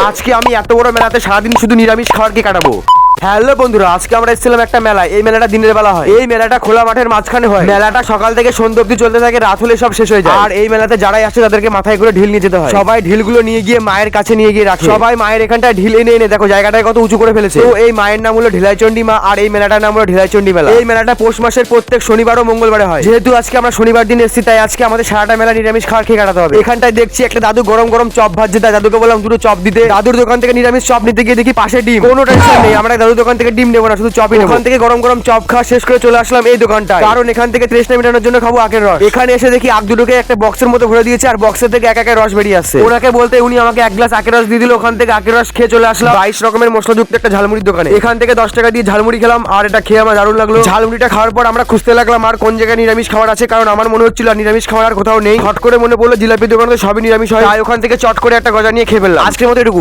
আজকে আমি এত বড় মেলাতে সারাদিন শুধু নিরামিষ খাবার কি কাটাবো। হ্যালো বন্ধুরা, আজকে আমরা এসেছিলাম একটা মেলায়। এই মেলাটা দিনের বেলা হয়। এই মেলাটা খোলা মাঠের মাঝখানে হয়। মেলাটা সকাল থেকে সন্ধ্যা অবধি চলতে থাকে, রাত হলে সব শেষ হয়ে যায়। আর এই মেলাতে যারাই আসে তাদেরকে মাথায় করে ঢিল নিয়ে যেতে হয়। সবাই ঢিলগুলো নিয়ে গিয়ে মায়ের কাছে নিয়ে গিয়ে রাখে। সবাই মায়ের এখানটায় ঢিল এনে এনে দেখো জায়গাটায় কত উঁচু করে ফেলেছে। তো এই মায়ের নাম হলো ঢিলাইচণ্ডী মা, আর এই মেলাটার নাম হলো ঢিলাইচণ্ডী মেলা। এই মেলাটা পৌষ মাসের প্রত্যেক শনিবার ও মঙ্গলবারে হয়। যেহেতু আজকে আমরা শনিবার দিন এসেছি, তাই আজকে আমাদের সারাটা মেলা নিরামিষ খাবার খেয়ে কাটাতে হবে। এখানটায় দেখছি একটা দাদু গরম গরম চপ ভাজছে। তাই দাদুকে বললাম দুটো চপ দিতে। দাদুর দোকান থেকে নিরামিষ চপ নিতে গিয়ে দেখি পাশে ডিম। কোনো টেনশন নেই, আমরা দাদুর দোকান থেকে ডিম নেবো না, শুধু চপই নেবো। ওখান থেকে গরম গরম চপ খাওয়া শেষ করে চলে আসলাম এই দোকানটায়, কারণ এখান থেকে তৃষ্ণা মেটানোর জন্য খাবো আখের রস। এখানে এসে দেখি আখ দুটোকে একটা বক্সের মতো ভরে দিয়েছে, আর বক্সের থেকে এক রস বেরিয়ে আসছে। ওনাকে বলতে উনি আমাকে এক গ্লাস আখের রস দিয়ে দিল। ওখান থেকে আখের রস খেয়ে চলে আসলাম 22 রকমের মশলাযুক্ত একটা ঝালমুড়ির দোকানে। এখান থেকে 10 টাকা দিয়ে ঝালমুড়ি খেলাম, আর এটা খেয়ে আমার দারুণ লাগলো। ঝালমুড়িটা খাওয়ার পর আমরা খুঁজতে লাগলাম আর কোন জায়গায় নিরামিষ খাবার আছে, কারণ আমার মনে হচ্ছিল নিরামিষ খাবার আর কোথাও নেই। হট করে মনে পড়লো জিলাপির দোকানে সবই নিরামিষ হয়, তাই ওখান থেকে চট করে একটা গজা নিয়ে খেয়ে ফেললাম। আজকের মতো এটুকু।